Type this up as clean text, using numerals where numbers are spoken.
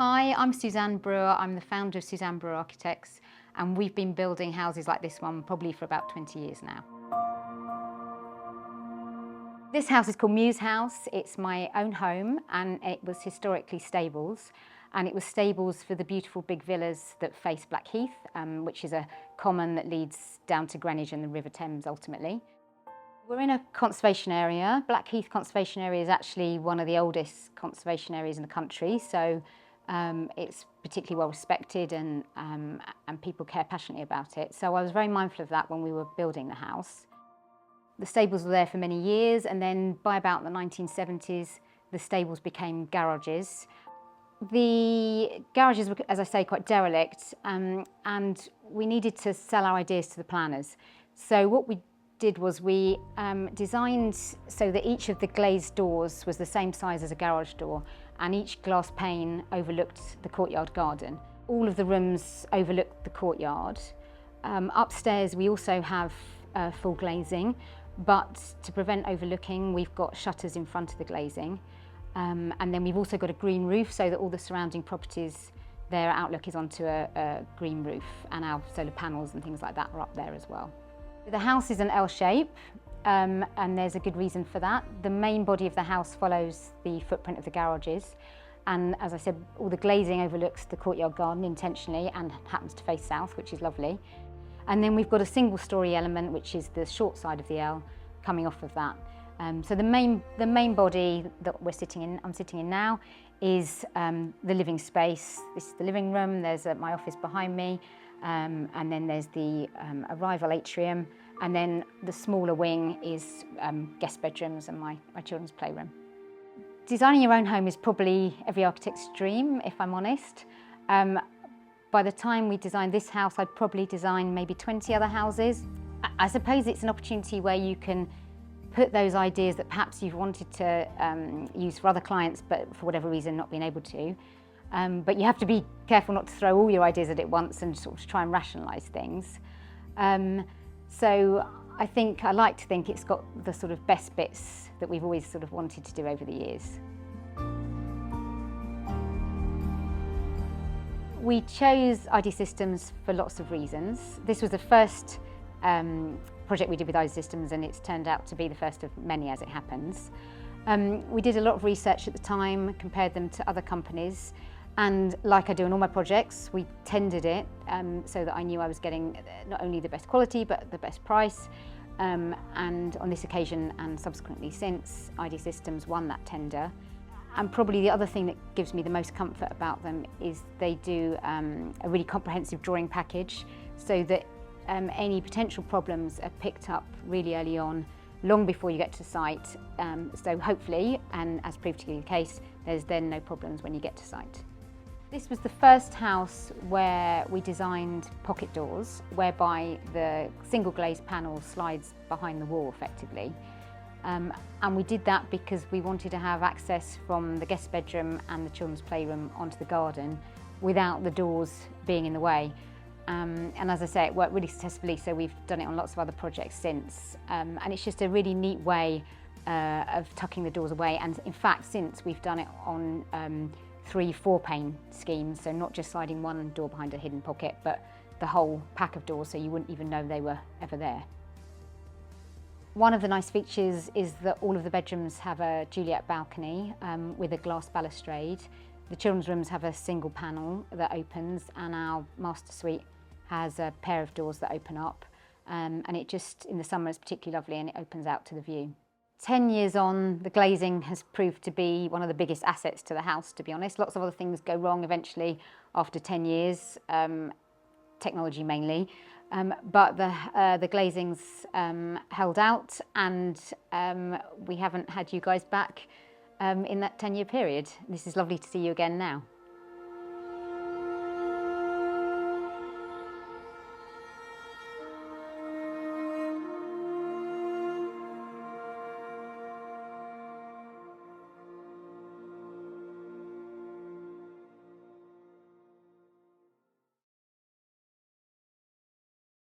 Hi, I'm Suzanne Brewer. I'm the founder of Suzanne Brewer Architects, and we've been building houses like this one probably for about 20 years now. This house is called Mews House. It's my own home, and it was historically stables. And it was stables for the beautiful big villas that face Blackheath, which is a common that leads down to Greenwich and the River Thames ultimately. We're in a conservation area. Blackheath Conservation Area is actually one of the oldest conservation areas in the country, so it's particularly well respected and people care passionately about it. So I was very mindful of that when we were building the house. The stables were there for many years, and then by about the 1970s, the stables became garages. The garages were, as I say, quite derelict, and we needed to sell our ideas to the planners. So what we did was we designed so that each of the glazed doors was the same size as a garage door, and each glass pane overlooked the courtyard garden. All of the rooms overlooked the courtyard. Upstairs we also have full glazing, but to prevent overlooking we've got shutters in front of the glazing. And then we've also got a green roof so that all the surrounding properties, their outlook is onto a green roof, and our solar panels and things like that are up there as well. The house is an L shape, and there's a good reason for that. The main body of the house follows the footprint of the garages, and as I said, all the glazing overlooks the courtyard garden intentionally and happens to face south, which is lovely. And then we've got a single story element, which is the short side of the L, coming off of that. So the main body that I'm sitting in now is the living space. This is the living room. There's my office behind me, and then there's the arrival atrium, and then the smaller wing is guest bedrooms and my children's playroom. Designing your own home is probably every architect's dream, if I'm honest. By the time we designed this house, I'd probably designed maybe 20 other houses. I suppose it's an opportunity where you can put those ideas that perhaps you've wanted to use for other clients, but for whatever reason not being able to. But you have to be careful not to throw all your ideas at it once and sort of try and rationalise things. So I like to think it's got the sort of best bits that we've always sort of wanted to do over the years. We chose IDSystems for lots of reasons. This was the first project we did with IDSystems, and it's turned out to be the first of many as it happens. We did a lot of research at the time, compared them to other companies, and like I do on all my projects, we tendered it so that I knew I was getting not only the best quality but the best price. And on this occasion and subsequently since, IDSystems won that tender. And probably the other thing that gives me the most comfort about them is they do a really comprehensive drawing package, so that any potential problems are picked up really early on, long before you get to site. So hopefully, and as proved to be the case, there's then no problems when you get to site. This was the first house where we designed pocket doors, whereby the single glazed panel slides behind the wall effectively. And we did that because we wanted to have access from the guest bedroom and the children's playroom onto the garden without the doors being in the way. And as I say, it worked really successfully, so we've done it on lots of other projects since. And it's just a really neat way of tucking the doors away. And in fact, since we've done it on 3-4 pane schemes, so not just sliding one door behind a hidden pocket, but the whole pack of doors, so you wouldn't even know they were ever there. One of the nice features is that all of the bedrooms have a Juliet balcony with a glass balustrade. The children's rooms have a single panel that opens, and our master suite has a pair of doors that open up. And it just, in the summer, is particularly lovely, and it opens out to the view. 10 years on, the glazing has proved to be one of the biggest assets to the house, to be honest. Lots of other things go wrong eventually after 10 years, technology mainly. But the glazing's held out, and we haven't had you guys back in that 10-year period. This is lovely to see you again now.